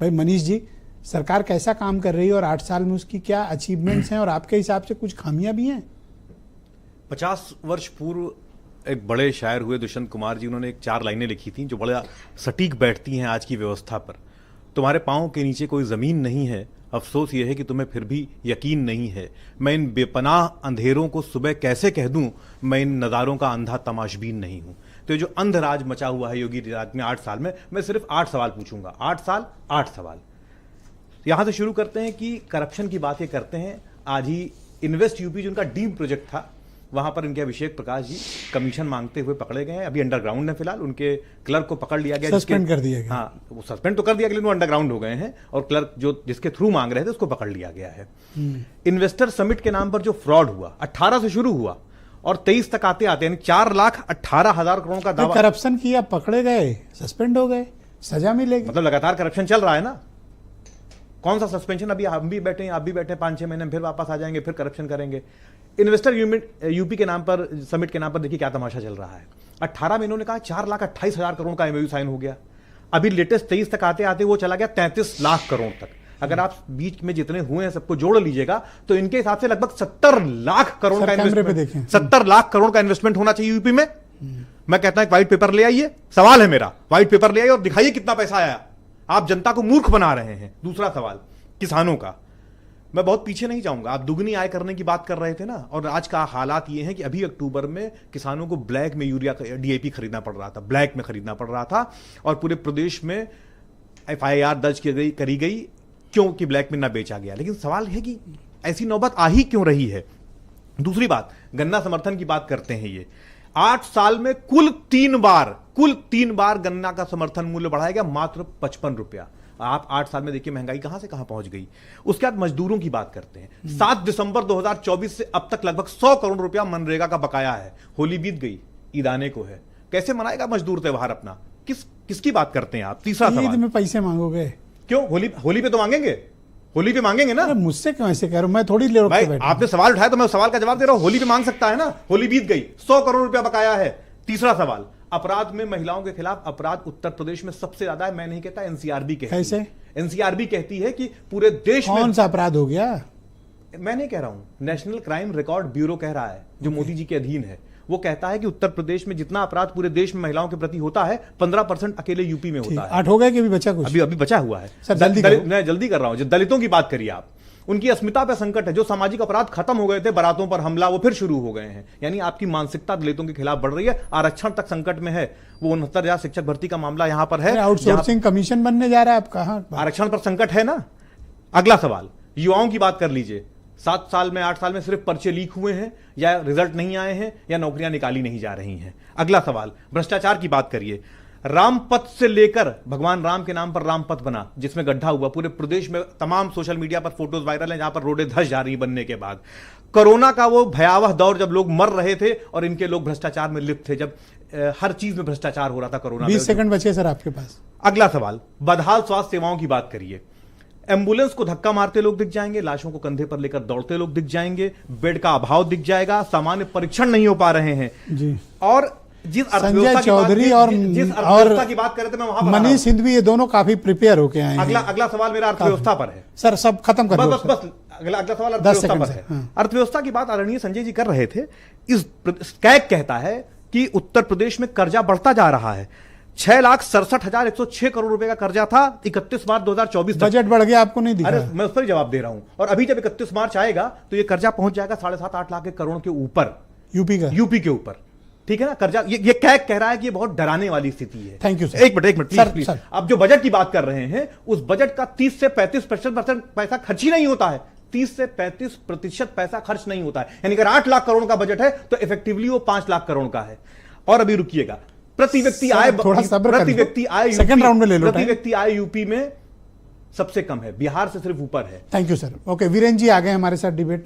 भाई मनीष जी, सरकार कैसा काम कर रही है और 8 साल में उसकी क्या अचीवमेंट्स हैं और आपके हिसाब से कुछ खामियां भी हैं? 50 वर्ष पूर्व एक बड़े शायर हुए दुष्यंत कुमार जी, उन्होंने एक 4 लाइनें लिखी थी जो बड़ा सटीक बैठती हैं आज की व्यवस्था पर। तुम्हारे पांव के नीचे कोई जमीन नहीं है, अफसोस यह है कि तुम्हें फिर भी यकीन नहीं है। मैं इन बेपनाह अंधेरों को सुबह कैसे कह दूं, मैं इन नज़ारों का अंधा तमाशबीन नहीं हूं। तो ये जो अंधराज मचा हुआ है योगी राज में 8 साल में, मैं सिर्फ 8 सवाल पूछूंगा। 8 साल 8 सवाल। यहां से शुरू करते हैं कि करप्शन की बातें करते हैं। आज ही इन्वेस्ट यूपी जो उनका ड्रीम प्रोजेक्ट था, वहां पर इनके अभिषेक प्रकाश जी कमीशन मांगते हुए पकड़े गए हैं। अभी अंडरग्राउंड है, फिलहाल उनके क्लर्क को पकड़ लिया गया, सस्पेंड कर दिया गया। हाँ, वो सस्पेंड तो कर दिया गया, लेकिन वो अंडरग्राउंड हो गए हैं और क्लर्क जो जिसके थ्रू मांग रहे थे उसको पकड़ लिया गया है। इन्वेस्टर समिट के नाम पर जो फ्रॉड हुआ, 18 से शुरू हुआ और 23 तक आते आते यानी 4,18,000 करोड़ का दावा। करप्शन किया, पकड़े गए, सस्पेंड हो गए, सजा मिलेगी। मतलब लगातार करप्शन चल रहा है ना। कौन सा सस्पेंशन? अभी हम भी बैठे हैं, आप भी बैठे, 5-6 महीने में फिर वापस आ जाएंगे, फिर करप्शन करेंगे। इन्वेस्टर यूपी के नाम पर, समिट के नाम पर देखिए क्या तमाशा चल रहा है। 18 में इन्होंने कहा 4,28,000 करोड़ का एमओयू साइन हो गया। अभी लेटेस्ट 23 तक आते आते वो चला गया 33 लाख करोड़ तक। अगर आप बीच में जितने हुए हैं सबको जोड़ लीजिएगा तो इनके हिसाब से लगभग 70 लाख करोड़ का इन्वेस्टमेंट, 70 लाख करोड़ का इन्वेस्टमेंट होना चाहिए यूपी में। मैं कहता हूं व्हाइट पेपर ले आइए, सवाल है मेरा, व्हाइट पेपर ले आइए और दिखाइए कितना पैसा आया। आप जनता को मूर्ख बना रहे हैं। दूसरा सवाल किसानों का। मैं बहुत पीछे नहीं जाऊंगा, आप दुगनी आय करने की बात कर रहे थे ना, और आज का हालात ये है कि अभी अक्टूबर में किसानों को ब्लैक में यूरिया डीएपी खरीदना पड़ रहा था, ब्लैक में खरीदना पड़ रहा था और पूरे प्रदेश में एफआईआर दर्ज करी गई क्योंकि ब्लैक में ना बेचा गया। लेकिन सवाल है कि ऐसी नौबत आ ही क्यों रही है। दूसरी बात, गन्ना समर्थन की बात करते हैं। ये 8 साल में कुल 3 बार गन्ना का समर्थन मूल्य बढ़ाया गया, मात्र 55 रुपया। आप 8 साल में देखिए महंगाई कहां से कहां पहुंच गई। उसके बाद मजदूरों की बात करते हैं। 7 दिसंबर 2024 से अब तक लगभग 100 करोड़ रुपया मनरेगा का बकाया है। होली बीत गई, ईद आने को है, कैसे मनाएगा मजदूर त्योहार अपना? किसकी बात करते हैं आप? तीसरा सवाल, ईद में पैसे मांगोगे क्यों? होली पे तो मांगेंगे, होली पे मांगेंगे ना। मुझसे क्यों ऐसे कह रहा हूं? मैं थोड़ी ले भाई आपने सवाल उठाया तो मैं सवाल का जवाब दे रहा हूं। होली पे मांग सकता है ना, होली बीत गई, 100 करोड़ रुपया बकाया है। तीसरा सवाल, अपराध में महिलाओं के खिलाफ अपराध उत्तर प्रदेश में सबसे ज्यादा है। मैं नहीं कहता, एनसीआरबी कहती है। कैसे? एनसीआरबी कहती है कि पूरे देश में कौन सा अपराध हो गया? मैं नहीं कह रहा हूं, नेशनल क्राइम रिकॉर्ड ब्यूरो कह रहा है, जो मोदी जी के अधीन है। वो कहता है कि उत्तर प्रदेश में जितना अपराध पूरे देश में महिलाओं के प्रति होता है, 15% अकेले यूपी में होता है। 8 हो गए कि अभी बचा कुछ? अभी बचा हुआ है। सर मैं जल्दी कर रहा हूं। जो दलितों की बात करिए आप, उनकी अस्मिता पे संकट है। जो सामाजिक अपराध खत्म हो गए थे, बारातों पर हमला, वो फिर शुरू हो गए हैं। यानी आपकी मानसिकता दलितों के खिलाफ बढ़ रही है। आरक्षण तक संकट में है। वो 69,000 शिक्षक भर्ती का मामला यहां पर है। आउटसोर्सिंग कमीशन बनने जा रहा है, आप कहां? आरक्षण पर संकट है ना। अगला सवाल, युवाओं की बात कर लीजिए। 7 साल में, 8 साल में सिर्फ पर्चे लीक हुए हैं, या रिजल्ट नहीं आए हैं, या नौकरियां निकाली नहीं जा रही हैं। अगला सवाल, भ्रष्टाचार की बात करिए। रामपथ से लेकर भगवान राम के नाम पर रामपथ बना, जिसमें गड्ढा हुआ। पूरे प्रदेश में तमाम सोशल मीडिया पर फोटोज वायरल हैं जहां पर रोडें धंस जा रही बनने के बाद। कोरोना का वो भयावह दौर जब लोग मर रहे थे और इनके लोग भ्रष्टाचार में लिप्त थे, जब हर चीज में भ्रष्टाचार हो रहा था कोरोना। 20 सेकंड बचे सर आपके पास। अगला सवाल, बदहाल स्वास्थ्य सेवाओं की बात करिए। एम्बुलेंस को धक्का मारते लोग दिख जाएंगे, लाशों को कंधे पर लेकर दौड़ते लोग दिख जाएंगे, बेड का अभाव दिख जाएगा, सामान्य परीक्षण नहीं हो पा रहे हैं जी। और जिस संजय चौधरी और की बात करें थे, मैं वहां मनीष सिंधवी, ये दोनों काफी प्रिपेयर होके आए हैं। अगला सवाल मेरा अर्थव्यवस्था पर है। सर सब खत्म कर बस अगला सवाल अर्थव्यवस्था पर है। अर्थव्यवस्था की बात आदरणीय संजय जी कर रहे थे। इस कैग कहता है कि उत्तर प्रदेश में कर्जा बढ़ता जा रहा है। 6,67,106 करोड़ रुपए का कर्जा था 31 मार्च 2024 तक। बजट बढ़ गया, आपको नहीं दिखा? अरे मैं उस पर जवाब दे रहा हूं। और अभी जब 31 मार्च आएगा तो ये कर्जा पहुंच जाएगा 7.5-8 लाख करोड़ के ऊपर, यूपी के ऊपर। ठीक है ना। कर्जा ये कैग कह रहा है कि ये बहुत डराने वाली स्थिति है। Thank you sir. एक मिनट प्लीज। अब जो बजट की बात कर रहे हैं, उस बजट का 30 से 35% पैसा खर्च ही नहीं होता है। 30 से 35% पैसा खर्च नहीं होता है। यानी अगर 8 लाख करोड़ का बजट है तो इफेक्टिवली वो 5 लाख करोड़ का है। और अभी रुकिएगा, प्रति व्यक्ति आय, सेकंड राउंड में ले लो। प्रति व्यक्ति आय यूपी में सबसे कम है, बिहार से सिर्फ ऊपर है। Thank you sir. Okay, Virendra ji आ गए हमारे साथ डिबेट